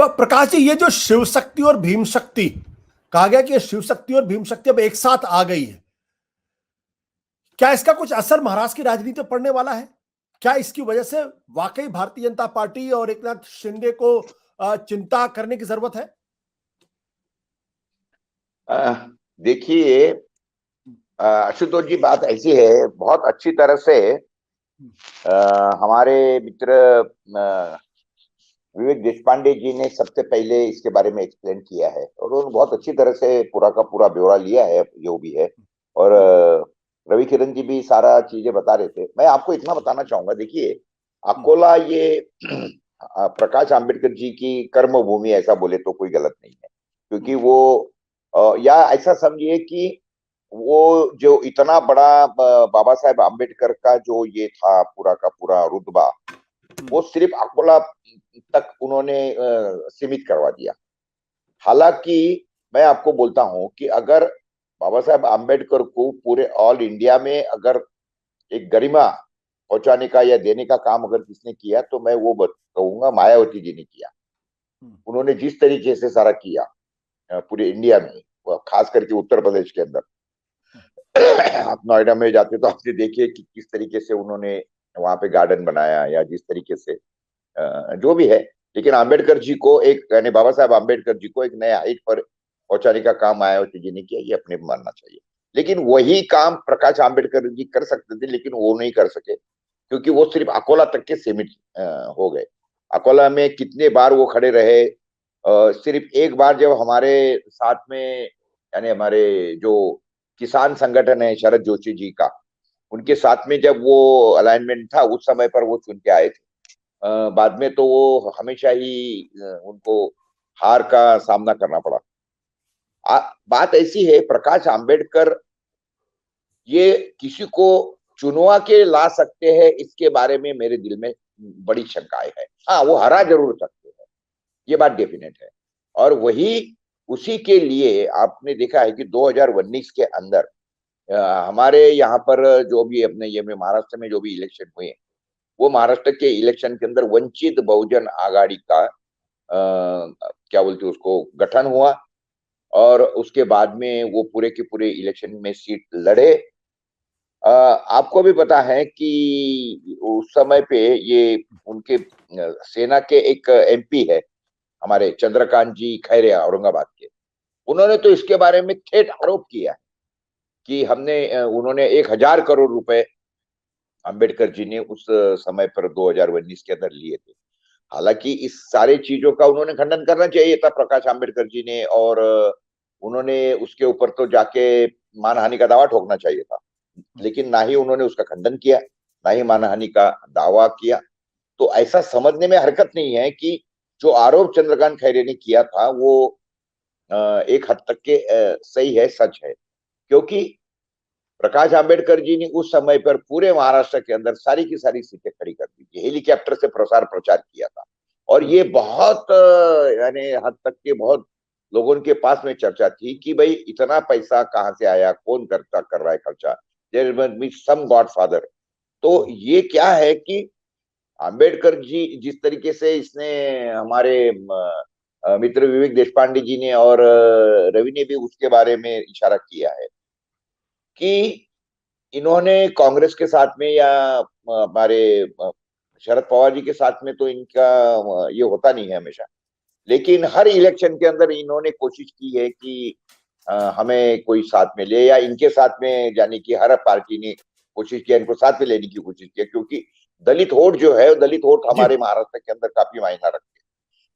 प्रकाश जी, ये जो शिव शक्ति और भीम शक्ति कहा गया कि ये शिव शक्ति और भीम शक्ति अब एक साथ आ गई है, क्या इसका कुछ असर महाराष्ट्र की राजनीति पर पड़ने वाला है? क्या इसकी वजह से वाकई भारतीय जनता पार्टी और एकनाथ शिंदे को चिंता करने की जरूरत है? देखिए आशुतोष जी, बात ऐसी है, बहुत अच्छी तरह से हमारे मित्र विवेक देशपांडे जी ने सबसे पहले इसके बारे में एक्सप्लेन किया है और उन्होंने बहुत अच्छी तरह से पूरा का पूरा ब्यौरा लिया है जो भी है। और रवि किरण जी भी सारा चीजें बता रहे थे। मैं आपको इतना बताना चाहूंगा, देखिए अकोला ये प्रकाश आंबेडकर जी की कर्म भूमि, ऐसा बोले तो कोई गलत नहीं है, क्योंकि वो या ऐसा समझिए कि वो जो इतना बड़ा बाबा साहेब आम्बेडकर का जो ये था पूरा का पूरा रुतबा, वो सिर्फ अकोला तक उन्होंने सीमित करवा दिया। हालांकि मैं आपको बोलता हूं कि अगर बाबा साहेब आम्बेडकर को पूरे ऑल इंडिया में अगर एक गरिमा पहुंचाने का या देने का काम अगर किसने किया तो मैं वो कहूंगा मायावती जी ने किया। उन्होंने जिस तरीके से सारा किया पूरे इंडिया में, खास करके उत्तर प्रदेश के अंदर, आप नोएडा में जाते तो आपने देखिए कि किस तरीके से उन्होंने वहां पे गार्डन बनाया या जिस तरीके से जो भी है। लेकिन आम्बेडकर जी को एक, यानी बाबा साहब आम्बेडकर जी को एक नए हाइट पर पहुंचाने का काम मायावती जी ने किया, ये अपने मानना चाहिए। लेकिन वही काम प्रकाश आम्बेडकर जी कर सकते थे, लेकिन वो नहीं कर सके, क्योंकि वो सिर्फ अकोला तक के सीमित हो गए। अकोला में कितने बार वो खड़े रहे, सिर्फ एक बार जब हमारे साथ में, यानी हमारे जो किसान संगठन है शरद जोशी जी का, उनके साथ में जब वो अलाइनमेंट था उस समय पर वो चुन के आए थे। बाद में तो वो हमेशा ही उनको हार का सामना करना पड़ा। बात ऐसी है, प्रकाश आंबेडकर ये किसी को चुनवा के ला सकते हैं, इसके बारे में मेरे दिल में बड़ी शंकाएं है। हाँ, वो हरा जरूर सकते हैं, ये बात डेफिनेट है। और वही उसी के लिए आपने देखा है कि 2019 के अंदर हमारे यहाँ पर जो भी अपने ये में महाराष्ट्र में जो भी इलेक्शन हुए, वो महाराष्ट्र के इलेक्शन के अंदर वंचित बहुजन आघाड़ी का क्या बोलते उसको गठन हुआ, और उसके बाद में वो पूरे के पूरे इलेक्शन में सीट लड़े। आपको भी पता है कि उस समय पे ये उनके सेना के एक एमपी है हमारे चंद्रकांत जी खैरे औरंगाबाद के, उन्होंने तो इसके बारे में ठेठ आरोप किया कि उन्होंने 1000 करोड़ रुपए अंबेडकर जी ने उस समय पर 2019 के अंदर लिए थे। हालांकि इस सारे चीजों का उन्होंने खंडन करना चाहिए था प्रकाश आंबेडकर जी ने, और उन्होंने उसके ऊपर तो जाके मानहानि का दावा ठोकना चाहिए था, लेकिन ना ही उन्होंने उसका खंडन किया, ना ही मानहानि का दावा किया। तो ऐसा समझने में हरकत नहीं है कि जो आरोप चंद्रकांत खैरे ने किया था वो एक हद तक के सही है, सच है। क्योंकि प्रकाश आंबेडकर जी ने उस समय पर पूरे महाराष्ट्र के अंदर सारी की सारी सीटें खड़ी कर दी थी, हेलीकॉप्टर से प्रसार प्रचार किया था, और ये बहुत यानी हद तक के बहुत लोगों के पास में चर्चा थी कि भाई इतना पैसा कहाँ से आया, कौन कर रहा है खर्चा, there must be some godfather. तो ये क्या है कि आंबेडकर जी जिस तरीके से इसने हमारे मित्र विवेक देशपांडे जी ने और रवि ने भी उसके बारे में इशारा किया है कि इन्होंने कांग्रेस के साथ में या हमारे शरद पवार जी के साथ में तो इनका ये होता नहीं है हमेशा, लेकिन हर इलेक्शन के अंदर इन्होंने कोशिश की है कि हमें कोई साथ में ले, या इनके साथ में जाने की हर पार्टी ने कोशिश किया, इनको साथ में लेने की कोशिश की, क्योंकि दलित वोट जो है, दलित वोट हमारे महाराष्ट्र के अंदर काफी मायना रखते हैं।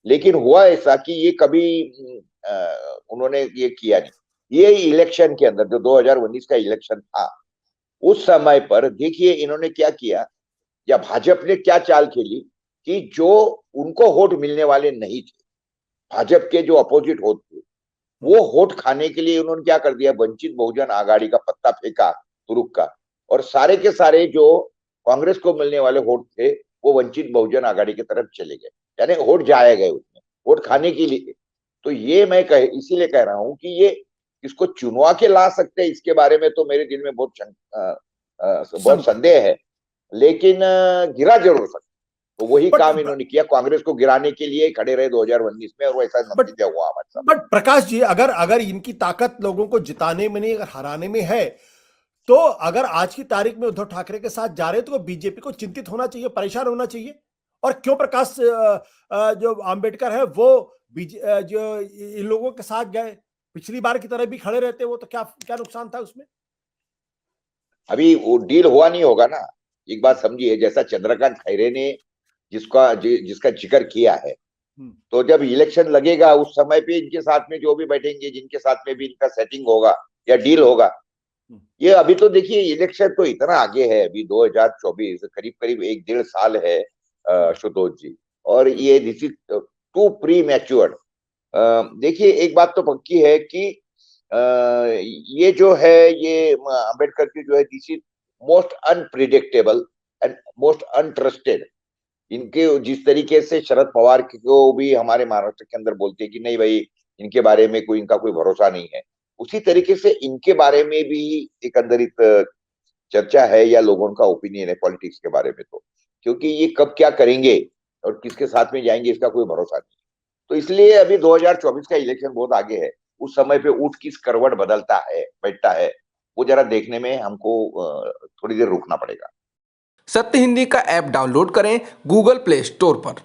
लेकिन हुआ ऐसा कि ये कभी उन्होंने ये किया नहीं। ये इलेक्शन के अंदर जो 2019 का इलेक्शन था, उस समय पर देखिए इन्होंने क्या किया, या भाजपा ने क्या चाल खेली कि जो उनको वोट मिलने वाले नहीं थे, भाजपा के जो अपोजिट वोट थे, वो वोट खाने के लिए उन्होंने क्या कर दिया, वंचित बहुजन आघाड़ी का पत्ता फेंका तुरुक का, और सारे के सारे जो कांग्रेस को मिलने वाले वोट थे वो वंचित बहुजन आघाड़ी की तरफ चले गए, यानी वोट जाए गए उसमें वोट खाने के लिए। तो ये मैं इसीलिए कह रहा हूं कि ये इसको चुनवा के ला सकते हैं, इसके बारे में तो मेरे दिल में बहुत संदेह है, लेकिन गिरा जरूर सकते। तो वही बट काम इन्होंने किया, कांग्रेस को गिराने के लिए खड़े रहे 2019 में, और वैसा नतीजा हुआ हमारे साथ। बट प्रकाश जी, अगर अगर इनकी ताकत लोगों को जिताने में नहीं, अगर हराने में है, तो अगर आज की तारीख में उद्धव ठाकरे के साथ जा रहे हैं तो बीजेपी को चिंतित होना चाहिए, परेशान होना चाहिए। और क्यों प्रकाश जो आंबेडकर है वो जो इन लोगों के साथ गए, पिछली बार की तरह भी खड़े रहते, वो तो क्या क्या नुकसान था उसमें? अभी वो डील हुआ नहीं होगा ना। एक बात समझिए, जैसा चंद्रकांत खैरे ने जिसका जिक्र किया है, तो जब इलेक्शन लगेगा उस समय पे इनके साथ में जो भी बैठेंगे, जिनके साथ में भी इनका सेटिंग होगा या डील होगा, ये अभी तो देखिए इलेक्शन तो इतना आगे है, अभी 2024 करीब करीब 1-1.5 साल है आशुतोष जी, और ये this is too pre matured. देखिए एक बात तो पक्की है कि ये जो है, ये अम्बेडकर की जो है, this is most unpredictable and most untrusted. इनके जिस तरीके से शरद पवार को भी हमारे महाराष्ट्र के अंदर बोलते हैं कि नहीं भाई, इनके बारे में इनका कोई भरोसा नहीं है, उसी तरीके से इनके बारे में भी एक अंदरित चर्चा है या लोगों का ओपिनियन है पॉलिटिक्स के बारे में, तो क्योंकि ये कब क्या करेंगे और किसके साथ में जाएंगे इसका कोई भरोसा नहीं। तो इसलिए अभी 2024 का इलेक्शन बहुत आगे है, उस समय पे ऊंट किस करवट बदलता है, बैठता है, वो जरा देखने में हमको थोड़ी देर रुकना पड़ेगा। सत्य हिंदी का ऐप डाउनलोड करें गूगल प्ले स्टोर पर।